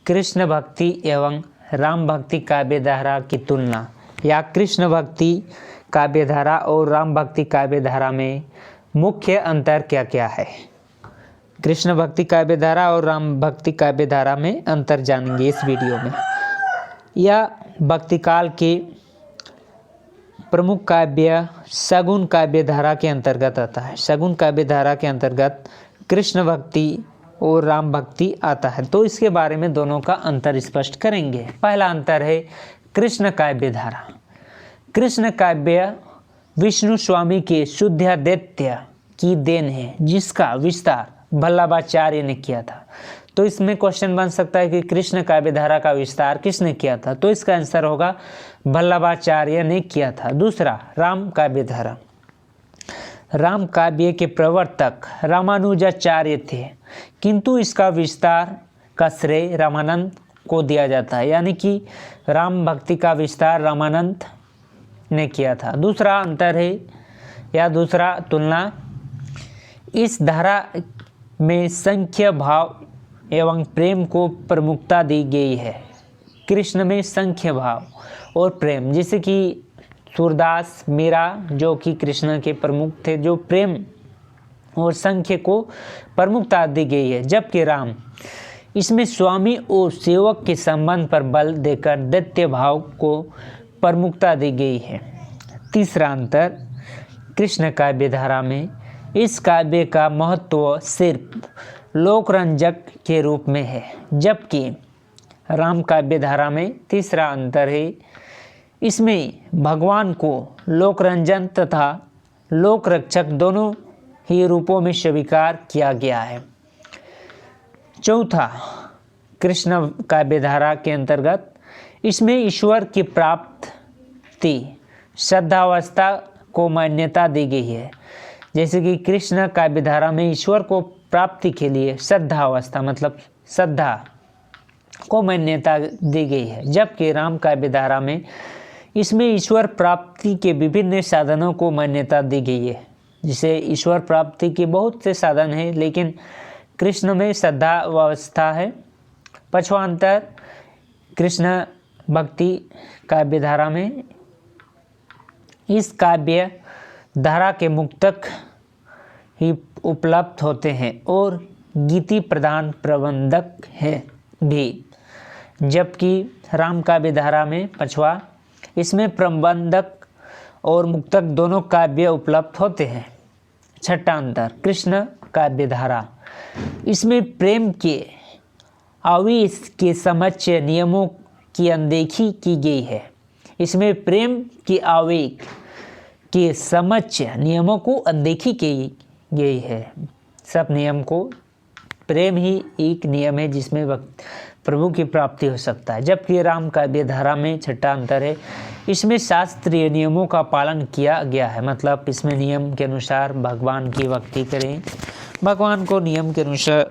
कृष्ण भक्ति एवं राम भक्ति काव्य धारा की तुलना, या कृष्ण भक्ति काव्य धारा और राम भक्ति काव्य धारा में मुख्य अंतर क्या क्या है। कृष्ण भक्ति काव्य धारा और राम भक्ति काव्य धारा में अंतर जानेंगे इस वीडियो में। यह भक्ति काल के प्रमुख काव्य सगुन काव्य धारा के अंतर्गत आता है। सगुन काव्य धारा के अंतर्गत कृष्ण भक्ति और राम भक्ति आता है। तो इसके बारे में दोनों का अंतर स्पष्ट करेंगे। पहला अंतर है कृष्ण काव्य धारा। कृष्ण काव्य विष्णु स्वामी के शुद्धाद्वैत की देन है, जिसका विस्तार वल्लभाचार्य ने किया था। तो इसमें क्वेश्चन बन सकता है कि कृष्ण काव्य धारा का विस्तार किसने किया था, तो इसका आंसर होगा वल्लभाचार्य ने किया था। दूसरा, राम काव्य धारा। राम काव्य के प्रवर्तक रामानुजाचार्य थे, किंतु इसका विस्तार का श्रेय रामानंद को दिया जाता है, यानी कि राम भक्ति का विस्तार रामानंद ने किया था। दूसरा अंतर है या दूसरा तुलना, इस धारा में संख्य भाव एवं प्रेम को प्रमुखता दी गई है। कृष्ण में संख्य भाव और प्रेम, जैसे कि सूरदास, मीरा जो कि कृष्ण के प्रमुख थे, जो प्रेम और संख्य को प्रमुखता दी गई है, जबकि राम इसमें स्वामी और सेवक के संबंध पर बल देकर दैत्य भाव को प्रमुखता दी गई है। तीसरा अंतर, कृष्ण काव्य धारा में इस काव्य का महत्व सिर्फ लोकरंजक के रूप में है, जबकि राम काव्य धारा में तीसरा अंतर है, इसमें भगवान को लोकरंजन तथा लोकरक्षक दोनों ही रूपों में स्वीकार किया गया है। चौथा, कृष्ण काव्य धारा के अंतर्गत इसमें ईश्वर की प्राप्ति श्रद्धावस्था को मान्यता दी गई है। जैसे कि कृष्ण काव्य धारा में ईश्वर को प्राप्ति के लिए श्रद्धावस्था मतलब श्रद्धा को मान्यता दी गई है, जबकि राम काव्य धारा में इसमें ईश्वर प्राप्ति के विभिन्न साधनों को मान्यता दी गई है। जिसे ईश्वर प्राप्ति के बहुत से साधन हैं, लेकिन कृष्ण में श्रद्धावस्था है। पांचवा अंतर, कृष्ण भक्ति काव्य धारा में इस काव्य धारा के मुक्तक ही उपलब्ध होते हैं और गीति प्रधान प्रबंधक है भी, जबकि राम काव्य धारा में पांचवा, इसमें प्रबंधक और मुक्तक दोनों काव्य उपलब्ध होते हैं। छठा अंतर, कृष्ण काव्य धारा इसमें प्रेम के आवेश के समक्ष नियमों की अनदेखी की गई है। इसमें प्रेम के आवेग के समक्ष नियमों को अनदेखी की गई है। सब नियम को, प्रेम ही एक नियम है जिसमें प्रभु की प्राप्ति हो सकता है, जबकि राम काव्य धारा में छठा अंतर है, इसमें शास्त्रीय नियमों का पालन किया गया है। मतलब इसमें नियम के अनुसार भगवान की भक्ति करें, भगवान को नियम के अनुसार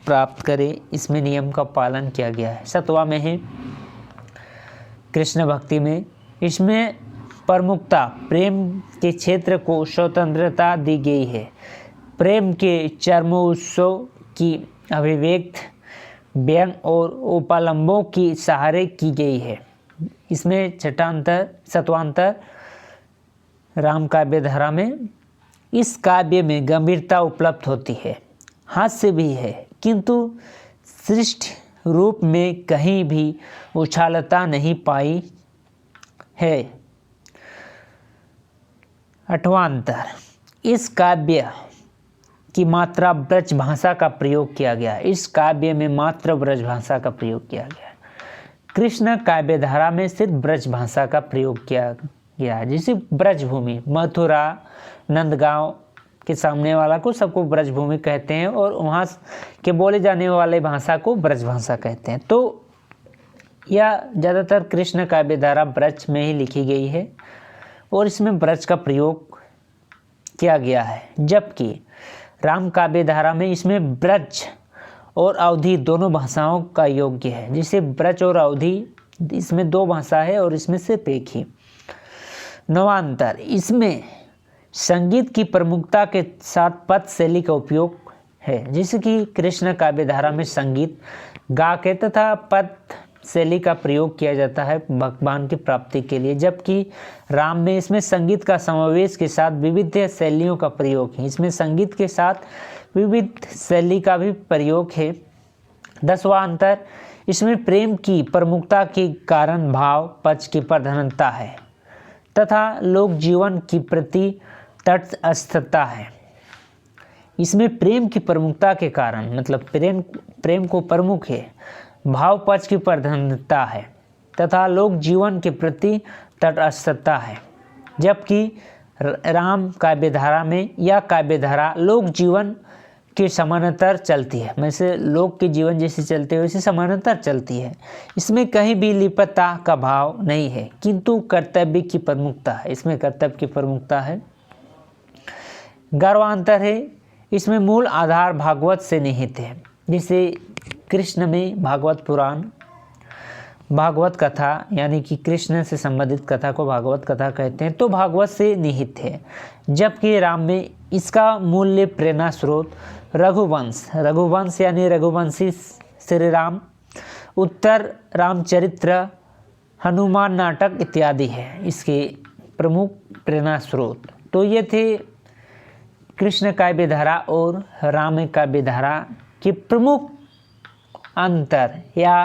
प्राप्त करें, इसमें नियम का पालन किया गया है। सातवां में है कृष्ण भक्ति में इसमें प्रमुखता प्रेम के क्षेत्र को स्वतंत्रता दी गई है। प्रेम के चरमोत्सव की अभिव्यक्त व्यंग और उपालंबों की सहारे की गई है। इसमें छठा अंतर, सातवां अंतर, राम काव्य धारा में इस काव्य में गंभीरता उपलब्ध होती है, हास्य भी है, किंतु सृष्ट रूप में कहीं भी उछालता नहीं पाई है। आठवां अंतर, इस काव्य की मात्रा ब्रज भाषा का प्रयोग किया गया है। इस काव्य में मात्र ब्रज भाषा का प्रयोग किया गया है। कृष्ण काव्य धारा में सिर्फ ब्रज भाषा का प्रयोग किया गया है। जैसे ब्रजभूमि, मथुरा, नंदगांव के सामने वाला को सबको ब्रजभूमि कहते हैं, और वहाँ के बोले जाने वाले भाषा को ब्रज भाषा कहते हैं। तो यह ज़्यादातर कृष्ण काव्य धारा ब्रज में ही लिखी गई है और इसमें ब्रज का प्रयोग किया गया है, जबकि राम काव्य धारा में इसमें ब्रज और अवधी दोनों भाषाओं का योग्य है। जैसे ब्रज और अवधी इसमें दो भाषा है और इसमें सिर्फ एक ही। नवां अंतर, इसमें संगीत की प्रमुखता के साथ पद शैली का उपयोग है, जैसे कि कृष्ण काव्य धारा में संगीत, गाके तथा पद शैली का प्रयोग किया जाता है भगवान की प्राप्ति के लिए, जबकि राम में इसमें संगीत का समावेश के साथ विविध शैलियों का प्रयोग है। इसमें संगीत के साथ विविध शैली का भी प्रयोग है। 10वां अंतर, इसमें प्रेम की प्रमुखता के कारण भाव पक्ष की प्रधानता है तथा लोक जीवन की प्रति तटस्थता है। इसमें प्रेम की प्रमुखता के कारण मतलब प्रेम को प्रमुख है, भाव पक्ष की प्रधानता है तथा लोक जीवन के प्रति तटस्थता है, जबकि राम काव्यधारा में यह काव्यधारा लोक जीवन के समानांतर चलती है। वैसे लोक के जीवन जैसे चलते हैं वैसे समानांतर चलती है। इसमें कहीं भी लिप्तता का भाव नहीं है, किंतु कर्तव्य की प्रमुखता है। इसमें कर्तव्य की प्रमुखता है। गर्वांतर है, इसमें मूल आधार भागवत से निहित है। जैसे कृष्ण में भागवत पुराण, भागवत कथा यानी कि कृष्ण से संबंधित कथा को भागवत कथा कहते हैं, तो भागवत से निहित है, जबकि राम में इसका मूल्य प्रेरणा स्रोत रघुवंश यानी रघुवंशी श्री राम, उत्तर रामचरित्र, हनुमान नाटक इत्यादि है इसके प्रमुख प्रेरणा स्रोत। तो ये थे कृष्ण काव्यधारा और राम काव्यधारा के प्रमुख अंतर या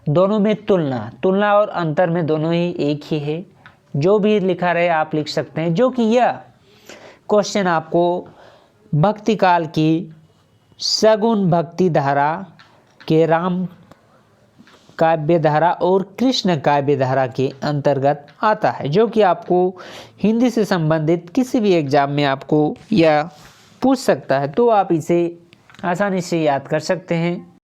दोनों में तुलना और अंतर में दोनों ही एक ही है। जो भी लिखा रहे आप लिख सकते हैं, जो कि यह क्वेश्चन आपको भक्ति काल की सगुण भक्ति धारा के राम काव्य धारा और कृष्ण काव्य धारा के अंतर्गत आता है, जो कि आपको हिंदी से संबंधित किसी भी एग्जाम में आपको यह पूछ सकता है। तो आप इसे आसानी से याद कर सकते हैं।